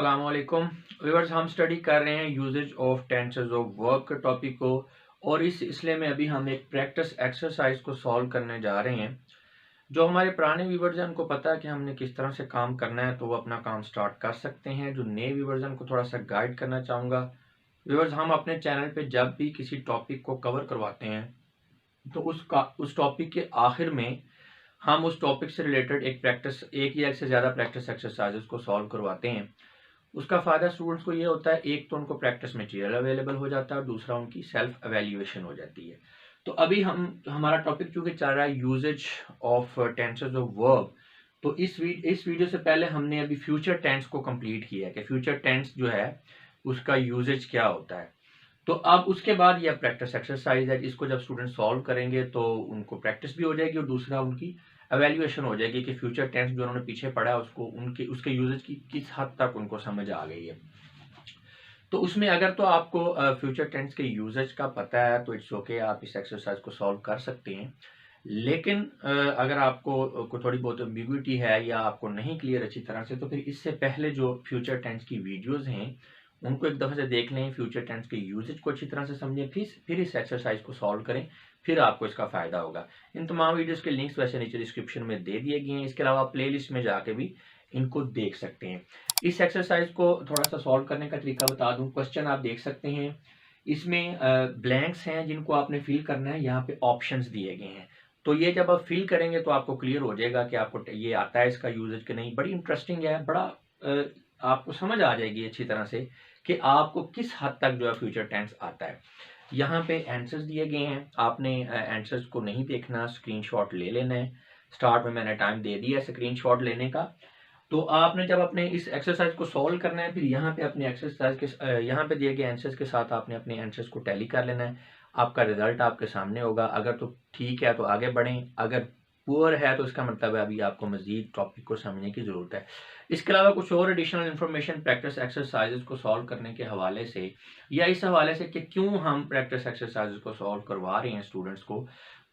अस्सलाम वालेकुम व्यूअर्स। हम स्टडी कर रहे हैं usages of tenses of verb topic को, और इस सिलसिले में अभी हम एक प्रैक्टिस एक्सरसाइज को सॉल्व करने जा रहे हैं। जो हमारे पुराने व्यूअर्स हैं उनको पता है कि हमने किस तरह से काम करना है, तो वो अपना काम स्टार्ट कर सकते हैं। जो नए व्यूअर्स हैं उनको थोड़ा सा गाइड करना चाहूँगा। व्यूअर्स, हम अपने चैनल पे जब भी किसी टॉपिक को कवर करवाते हैं तो उस टॉपिक के आखिर में हम उस टॉपिक से रिलेटेड एक या एक से ज़्यादा प्रैक्टिस एक्सरसाइजेस को सॉल्व करवाते हैं। उसका फ़ायदा स्टूडेंट्स को ये होता है, एक तो उनको प्रैक्टिस मटेरियल अवेलेबल हो जाता है और दूसरा उनकी सेल्फ एवेल्यूएशन हो जाती है। तो अभी हमारा टॉपिक चूँकि चल रहा है usages of tenses of verb, तो इस वीडियो से पहले हमने अभी फ्यूचर टेंस को कंप्लीट किया है कि फ्यूचर टेंस जो है उसका यूजेज क्या होता है। तो अब उसके बाद यह प्रैक्टिस एक्सरसाइज है, इसको जब स्टूडेंट सॉल्व करेंगे तो उनको प्रैक्टिस भी हो जाएगी और दूसरा उनकी एवेल्यूएशन हो जाएगी कि फ्यूचर टेंस जो उन्होंने पीछे पढ़ा है उसको उसके यूजेज की किस हद तक उनको समझ आ गई है। तो उसमें अगर तो आपको फ्यूचर टेंस के यूजेज का पता है तो इट्स ओके, आप इस एक्सरसाइज को सॉल्व कर सकते हैं। लेकिन अगर आपको थोड़ी बहुत एम्बिग्युइटी है या आपको नहीं क्लियर अच्छी तरह से, तो फिर इससे पहले जो फ्यूचर टेंस की वीडियोस हैं उनको एक दफ़ा से देख लें, फ्यूचर टेंस के यूजेज को अच्छी तरह से समझें, फिर इस एक्सरसाइज को सॉल्व करें, फिर आपको इसका फ़ायदा होगा। इन तमाम वीडियोस के लिंक्स वैसे नीचे डिस्क्रिप्शन में दे दिए गए हैं। इसके अलावा प्लेलिस्ट में जाके भी इनको देख सकते हैं। इस एक्सरसाइज को थोड़ा सा सॉल्व करने का तरीका बता दूं। क्वेश्चन आप देख सकते हैं, इसमें ब्लैंक्स हैं जिनको आपने फिल करना है। यहाँ पे ऑप्शंस दिए गए हैं, तो ये जब आप फिल करेंगे तो आपको क्लियर हो जाएगा कि आपको ये आता है इसका यूजेज कि नहीं। बड़ी इंटरेस्टिंग है, आपको समझ आ जाएगी अच्छी तरह से कि आपको किस हद तक जो है फ्यूचर टेंस आता है। यहाँ पे आंसर्स दिए गए हैं, आपने आंसर्स को नहीं देखना, स्क्रीनशॉट ले लेना है। स्टार्ट में मैंने टाइम दे दिया है स्क्रीनशॉट लेने का। तो आपने जब अपने इस एक्सरसाइज को सॉल्व करना है, फिर यहाँ पे अपने एक्सरसाइज के यहाँ पे दिए गए आंसर्स के साथ आपने अपने आंसर्स को टैली कर लेना है। आपका रिजल्ट आपके सामने होगा। अगर तो ठीक है तो आगे बढ़ें, अगर पुअर है तो इसका मतलब है अभी आपको मजीद टॉपिक को समझने की ज़रूरत है। इसके अलावा कुछ और एडिशनल इन्फॉर्मेशन प्रैक्टिस एक्सरसाइजेज को सॉल्व करने के हवाले से, या इस हवाले से कि क्यों हम प्रैक्टिस एक्सरसाइजेज को सॉल्व करवा रहे हैं स्टूडेंट्स को,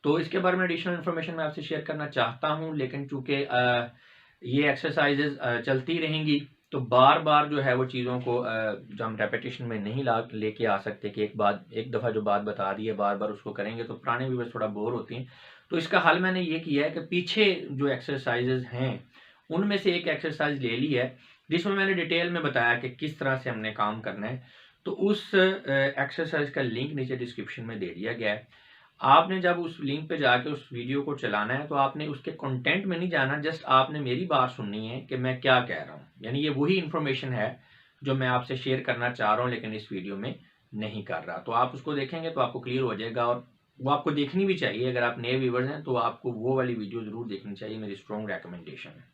तो इसके बारे में एडिशनल इन्फॉर्मेशन मैं आपसे शेयर करना चाहता हूँ। लेकिन चूँकि ये एक्सरसाइजेज चलती रहेंगी तो बार बार जो है वो चीज़ों को जो हम रेपिटेशन में नहीं लेके आ सकते कि एक दफ़ा जो बात बता दी है बार बार उसको करेंगे तो पुराने व्यूअर्स थोड़ा बोर होती हैं। तो इसका हल मैंने ये किया है कि पीछे जो एक्सरसाइजेज हैं उनमें से एक एक्सरसाइज ले ली है जिसमें मैंने डिटेल में बताया कि किस तरह से हमने काम करना है। तो उस एक्सरसाइज का लिंक नीचे डिस्क्रिप्शन में दे दिया गया है। आपने जब उस लिंक पे जाके उस वीडियो को चलाना है तो आपने उसके कंटेंट में नहीं जाना, जस्ट आपने मेरी बात सुननी है कि मैं क्या कह रहा हूँ। यानी ये वही इन्फॉर्मेशन है जो मैं आपसे शेयर करना चाह रहा हूँ लेकिन इस वीडियो में नहीं कर रहा। तो आप उसको देखेंगे तो आपको क्लियर हो जाएगा, और वो आपको देखनी भी चाहिए। अगर आप नए व्यूवर्स हैं तो आपको वो वाली वीडियो ज़रूर देखनी चाहिए, मेरी स्ट्रॉन्ग रिकमेंडेशन है।